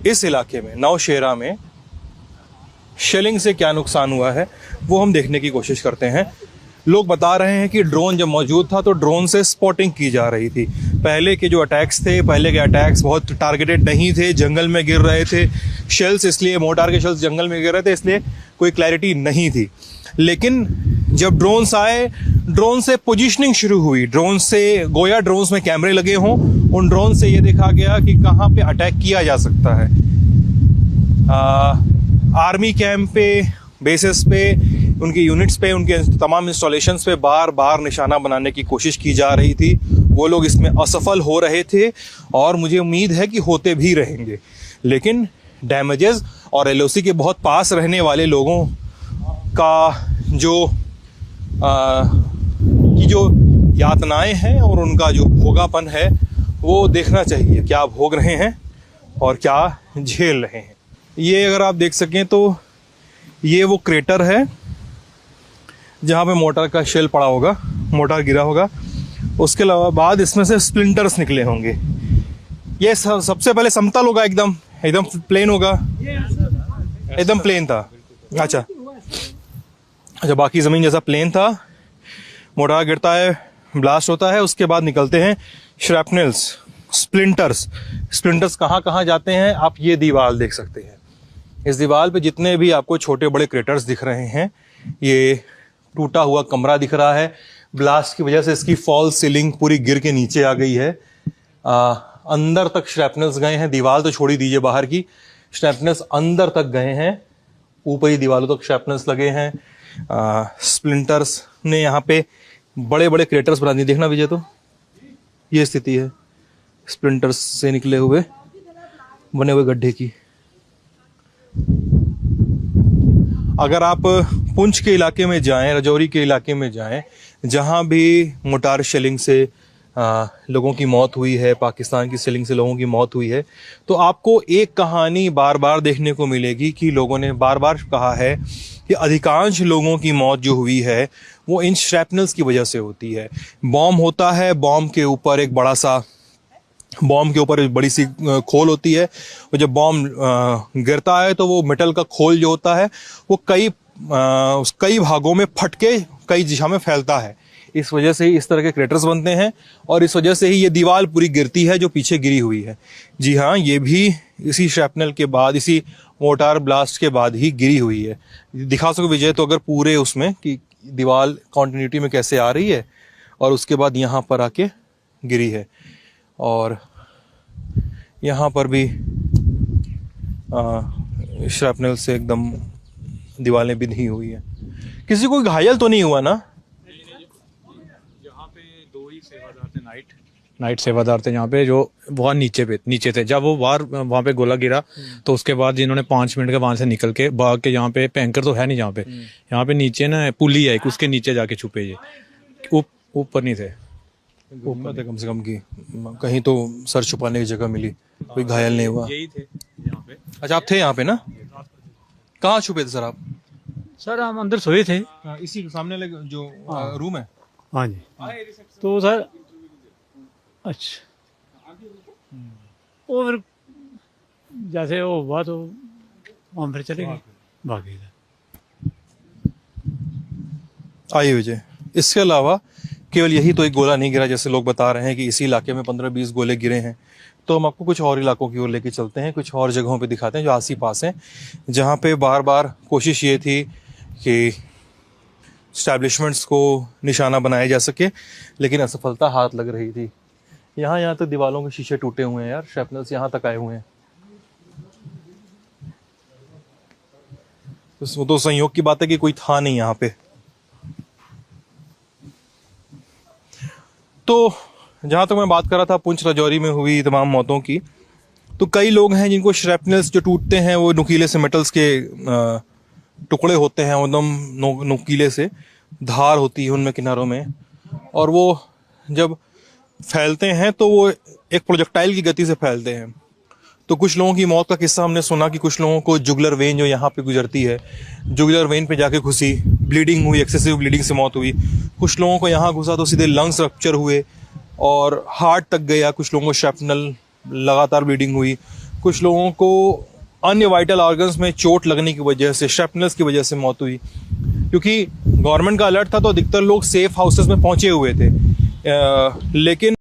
इस इलाके में नौशेरा में शेलिंग से क्या नुकसान हुआ है वो हम देखने की कोशिश करते हैं। लोग बता रहे हैं कि ड्रोन जब मौजूद था तो ड्रोन से स्पॉटिंग की जा रही थी। पहले के जो अटैक्स थे, पहले के अटैक्स बहुत टारगेटेड नहीं थे, जंगल में गिर रहे थे शेल्स, इसलिए मोर्टार के शेल्स जंगल में गिर रहे थे, इसलिए कोई क्लैरिटी नहीं थी। लेकिन जब ड्रोन्स आए, ड्रोन से पोजीशनिंग शुरू हुई, ड्रोन से गोया ड्रोन्स में कैमरे लगे हों, उन ड्रोन से ये देखा गया कि कहाँ पे अटैक किया जा सकता है। आर्मी कैंप पे, बेसिस पे, उनकी यूनिट्स पे, उनके तमाम इंस्टॉलेशंस पे बार बार निशाना बनाने की कोशिश की जा रही थी। वो लोग इसमें असफल हो रहे थे और मुझे उम्मीद है कि होते भी रहेंगे। लेकिन डैमेजेस और एलओसी के बहुत पास रहने वाले लोगों का जो यातनाएं हैं और उनका जो भोगापन है वो देखना चाहिए, क्या भोग रहे हैं और क्या झेल रहे हैं। ये अगर आप देख सकें तो ये वो क्रेटर है जहाँ पे मोटर का शेल पड़ा होगा, मोटर गिरा होगा। उसके अलावा बाद इसमें से स्प्लिंटर्स निकले होंगे। ये सबसे पहले समतल होगा, एकदम प्लेन होगा, एकदम प्लेन था। अच्छा, बाकी ज़मीन जैसा प्लेन था। मोटर गिरता है, ब्लास्ट होता है, उसके बाद निकलते हैं श्रैपनेल्स, स्प्लिंटर्स कहाँ कहाँ जाते हैं आप ये दीवार देख सकते हैं। इस दीवार पे जितने भी आपको छोटे बड़े क्रेटर्स दिख रहे हैं, ये टूटा हुआ कमरा दिख रहा है। ब्लास्ट की वजह से इसकी फॉल सीलिंग पूरी गिर के नीचे आ गई है। अंदर तक श्रैपनेल्स गए हैं, दीवार तो छोड़ ही दीजिए बाहर की, श्रैपनेल्स अंदर तक गए हैं, ऊपरी दीवारों तक श्रैपनेल्स लगे हैं। स्प्लिंटर्स ने यहाँ पे बड़े बड़े क्रेटर्स बना दिए। देखना विजय, तो ये स्थिति है स्प्लिंटर्स से निकले हुए बने हुए गड्ढे की। अगर आप पुंछ के इलाके में जाएं, राजौरी के इलाके में जाएं, जहां भी मोटार शेलिंग से लोगों की मौत हुई है, पाकिस्तान की शेलिंग से लोगों की मौत हुई है, तो आपको एक कहानी बार बार देखने को मिलेगी कि लोगों ने बार बार कहा है कि अधिकांश लोगों की मौत जो हुई है वो इन श्रैपनेल्स की वजह से होती है। बॉम्ब होता है, बॉम्ब के ऊपर एक बड़ी सी खोल होती है। और जब बॉम्ब गिरता है तो वो मेटल का खोल जो होता है वो कई भागों में फट के कई दिशा में फैलता है। इस वजह से ही इस तरह के क्रेटर्स बनते हैं और इस वजह से ही ये दीवार पूरी गिरती है जो पीछे गिरी हुई है। जी हाँ, ये भी इसी श्रैपनेल के बाद, इसी मोटार ब्लास्ट के बाद ही गिरी हुई है। दिखा सको विजय तो अगर पूरे उसमें कि दीवार कॉन्टिन्यूटी में कैसे आ रही है और उसके बाद यहाँ पर आके गिरी है। और यहाँ पर भी श्रैपनेल से एकदम दीवारें बिंधी हुई है। किसी को घायल तो नहीं हुआ ना? यहाँ पे दो ही सेवादार थे, नाइट सेवादार थे, यहाँ पे जो वहाँ नीचे थे। जब वो वहाँ पे गोला गिरा तो उसके बाद जिन्होंने 5 मिनट के वहां से निकल के भाग के, यहाँ पे टैंकर तो है नहीं, यहाँ पे नीचे ना पुली है, उसके नीचे जाके छुपे। ये ऊपर नहीं थे, ऊपर कम से कम की कहीं तो सर छुपाने की जगह मिली, कोई घायल नहीं हुआ। यही थे यहाँ पे। अच्छा, आप थे यहाँ पे ना? कहाँ छुपे थे सर आप? सर हम अंदर सोए थे, इसी सामने जो रूम है। हाँ जी। तो सर अच्छा, वो फिर जैसे वो हुआ तो वहाँ फिर चले गए, भागे गए। आइए विजय, इसके अलावा केवल यही तो एक गोला नहीं गिरा, जैसे लोग बता रहे हैं कि इसी इलाके में 15-20 गोले गिरे हैं। तो हम आपको कुछ और इलाकों की ओर लेके चलते हैं, कुछ और जगहों पे दिखाते हैं जो आस ही पास हैं, जहाँ पे बार बार कोशिश ये थी कि स्टैब्लिशमेंट्स को निशाना बनाया जा सके, लेकिन असफलता हाथ लग रही थी। यहाँ तक दीवारों के शीशे टूटे हुए हैं यार, श्रैपनेल्स यहाँ तक आए हुए हैं। तो संयोग की बात है कि कोई था नहीं यहाँ पे। तो जहाँ तक मैं बात कर रहा था पुंछ राजौरी में हुई तमाम मौतों की, तो कई लोग हैं जिनको श्रैपनेल्स जो टूटते हैं वो नुकीले से मेटल्स के टुकड़े होते हैं, एकदम नुकीले से धार होती है उनमें किनारों में, और वो जब फैलते हैं तो वो एक प्रोजेक्टाइल की गति से फैलते हैं। तो कुछ लोगों की मौत का किस्सा हमने सुना कि कुछ लोगों को जुगुलर वेन जो यहाँ पे गुजरती है, जुगुलर वेन पे जाके घुसी, ब्लीडिंग हुई, एक्सेसिव ब्लीडिंग से मौत हुई। कुछ लोगों को यहाँ घुसा तो सीधे लंग्स रप्चर हुए और हार्ट तक गया। कुछ लोगों को श्रैपनल लगातार ब्लीडिंग हुई, कुछ लोगों को अन्य वाइटल ऑर्गन्स में चोट लगने की वजह से, श्रैपनल्स की वजह से मौत हुई। क्योंकि गवर्नमेंट का अलर्ट था तो अधिकतर लोग सेफ हाउसेस में पहुंचे हुए थे, लेकिन